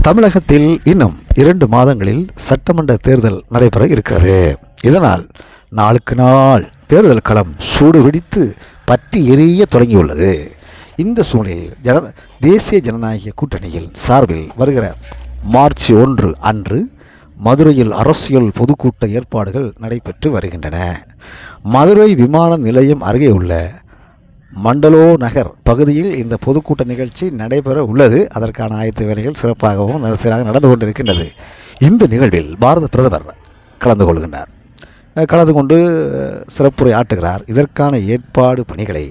தமிழகத்தில் இன்னும் 2 மாதங்களில் சட்டமன்ற தேர்தல் நடைபெற இருக்கிறது. இதனால் நாளுக்கு நாள் தேர்தல் களம் சூடுபிடித்து பற்றி எரிய தொடங்கியுள்ளது. இந்த சூழலில் தேசிய ஜனநாயக கூட்டணியில் சார்பில் வருகிற மார்ச் 1 அன்று மதுரையில் அரசியல் பொதுக்கூட்ட ஏற்பாடுகள் நடைபெற்று வருகின்றன. மதுரை விமான நிலையம் அருகே உள்ள மண்டலோ நகர் பகுதியில் இந்த பொதுக்கூட்ட நிகழ்ச்சி நடைபெற உள்ளது. அதற்கான ஆயத்த வேலைகள் சிறப்பாகவும் சீராக நடந்து கொண்டிருக்கின்றது. இந்த நிகழ்வில் பாரத பிரதமர் கலந்து கொண்டு சிறப்புரை ஆற்றுகிறார். இதற்கான ஏற்பாடு பணிகளை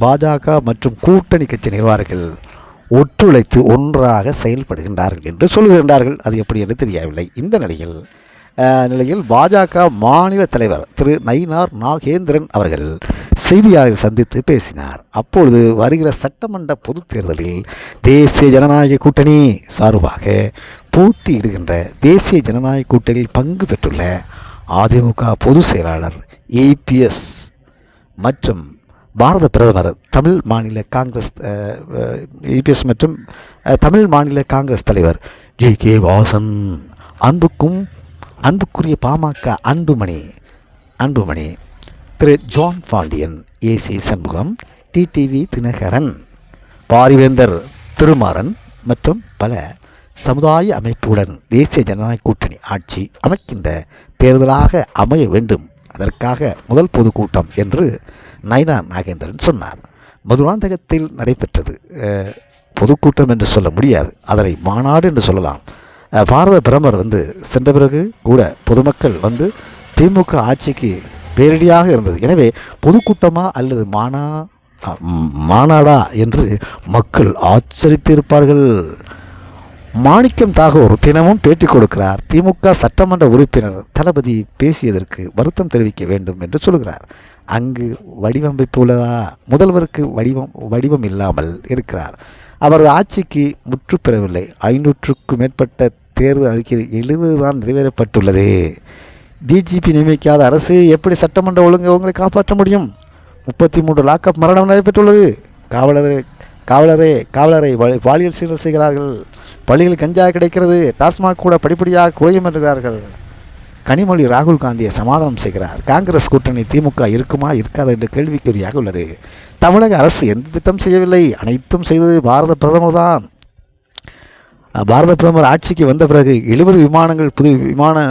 பாஜக மற்றும் கூட்டணி கட்சி நிர்வாகிகள் ஒத்துழைத்து ஒன்றாக செயல்படுகின்றார்கள் என்று சொல்லுகின்றார்கள். அது எப்படி என்று தெரியவில்லை. இந்த நிலையில் பாஜக மாநில தலைவர் திரு நயினார் நாகேந்திரன் அவர்கள் செய்தியாளர்கள் சந்தித்து பேசினார். அப்பொழுது வருகிற சட்டமன்ற பொதுத் தேர்தலில் தேசிய ஜனநாயக கூட்டணி சார்பாக போட்டியிடுகின்ற தேசிய ஜனநாயக கூட்டணியில் பங்கு பெற்றுள்ள அதிமுக பொதுச் செயலாளர் EPS மற்றும் பாரத பிரதமர் தமிழ் மாநில காங்கிரஸ் EPS மற்றும் தமிழ் மாநில காங்கிரஸ் தலைவர் JK வாசன், அன்புக்குரிய PMK Anbumani Thiru John Pandian, AC Shanmugam, TTV Dhinakaran, Parivendhar Thirumaran மற்றும் பல சமுதாய அமைப்புடன் தேசிய ஜனநாயக கூட்டணி ஆட்சி அமைக்கின்ற தேர்தலாக அமைய வேண்டும். அதற்காக முதல் பொதுக்கூட்டம் என்று நயினார் நாகேந்திரன் சொன்னார். மதுராந்தகத்தில் நடைபெற்றது. பொதுக்கூட்டம் என்று சொல்ல முடியாது, அதனை மாநாடு என்று சொல்லலாம். பாரத பிரதமர் சென்ற பிறகு கூட பொதுமக்கள் திமுக ஆட்சிக்கு பேரடியாக இருந்தது. எனவே பொதுக்கூட்டமா அல்லது மாநாடா என்று மக்கள் ஆச்சரித்திருப்பார்கள். மாணிக்கம் தாகூர் தினமும் பேட்டி கொடுக்கிறார். திமுக சட்டமன்ற உறுப்பினர் தளபதி பேசியதற்கு வருத்தம் தெரிவிக்க வேண்டும் என்று சொல்கிறார். அங்கு வடிவமைப்பு உள்ளதா? முதல்வருக்கு வடிவம் இல்லாமல் இருக்கிறார். அவரது ஆட்சிக்கு முற்று பெறவில்லை. 500க்கும் மேற்பட்ட தேர்தல் அறிக்கையில் 70 தான் நிறைவேறப்பட்டுள்ளது. DGP நியமிக்காத அரசு எப்படி சட்டமன்ற ஒழுங்கை காப்பாற்ற முடியும்? 33 லாக்அப் மரணம் நடைபெற்றுள்ளது. காவலரை பாலியல் சீரல் செய்கிறார்கள். பள்ளிகள் கஞ்சா கிடைக்கிறது. டாஸ்மாக் கூட படிப்படியாக குறையும் என்கிறார்கள். கனிமொழி ராகுல் காந்தியை சமாதானம் செய்கிறார். காங்கிரஸ் கூட்டணி திமுக இருக்குமா இருக்காது என்ற கேள்விக்குறியாக உள்ளது. தமிழக அரசு எந்த திட்டம் செய்யவில்லை. அனைத்தும் செய்தது பாரத பிரதமர் தான். பாரத பிரதமர் ஆட்சிக்கு வந்த பிறகு 70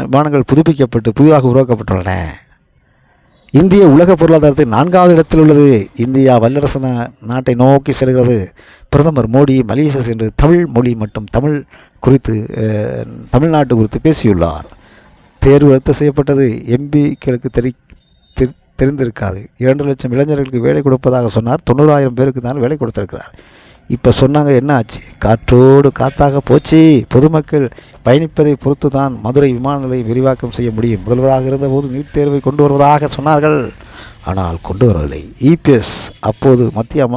விமானங்கள் புதுப்பிக்கப்பட்டு புதிதாக உருவாக்கப்பட்டுள்ளன. இந்திய உலக பொருளாதாரத்தில் 4வது இடத்தில் உள்ளது. இந்தியா வல்லரசு நாட்டை நோக்கி செல்கிறது. பிரதமர் மோடி மலேசியா சென்று தமிழ் மொழி மற்றும் தமிழ் குறித்து தமிழ்நாட்டு குறித்து பேசியுள்ளார். தேர்வு ரத்து செய்யப்பட்டது. MPக்களுக்கு தெரிந்திருக்காது. 2 லட்சம் இளைஞர்களுக்கு வேலை கொடுப்பதாக சொன்னார். 90,000 பேருக்கு தான் வேலை கொடுத்திருக்கிறார். இப்போ சொன்னாங்க, என்ன ஆச்சு? காற்றோடு காத்தாக போச்சு. பொதுமக்கள் பயணிப்பதை பொறுத்து தான் மதுரை விமான நிலையம் விரிவாக்கம் செய்ய முடியும். முதல்வராக இருந்தபோது நீட் தேர்வை கொண்டு வருவதாக சொன்னார்கள். ஆனால் கொண்டு வரவில்லை. EPS அப்போது மத்திய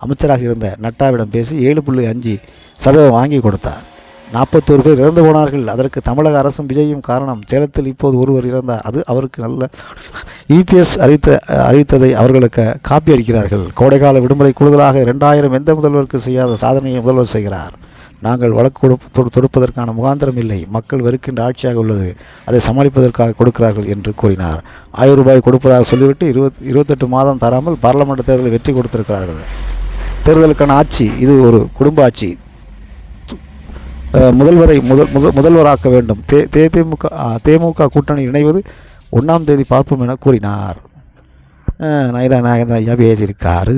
அமைச்சராக இருந்த நட்டாவிடம் பேசி 7.5% வாங்கி கொடுத்தார். 41 பேர் இறந்து போனார்கள். அதற்கு தமிழக அரசும் விஜயும் காரணம். சேலத்தில் இப்போது ஒருவர் இறந்தார். அது அவருக்கு நல்ல EPS அறிவித்ததை அவர்களுக்கு காப்பி அடிக்கிறார்கள். கோடைக்கால விடுமுறை கூடுதலாக 2000 எந்த முதல்வருக்கு செய்யாத சாதனையை முதல்வர் செய்கிறார். நாங்கள் வழக்கு தொடுப்பதற்கான முகாந்திரம் இல்லை. மக்கள் வெறுக்கின்ற ஆட்சியாக உள்ளது. அதை சமாளிப்பதற்காக கொடுக்கிறார்கள் என்று கூறினார். 1000 ரூபாய் கொடுப்பதாக சொல்லிவிட்டு 28 மாதம் தராமல் பாராளுமன்ற தேர்தலை வெற்றி கொடுத்திருக்கிறார்கள். தேர்தலுக்கான ஆட்சி இது ஒரு குடும்ப ஆட்சி. முதல்வரை முதல்வராக்க வேண்டும். தேமுக கூட்டணி இணைவது 1ஆம் தேதி பார்ப்போம் என கூறினார். நயினார் நாகேந்திரன் ஐயா பேசியிருக்காரு.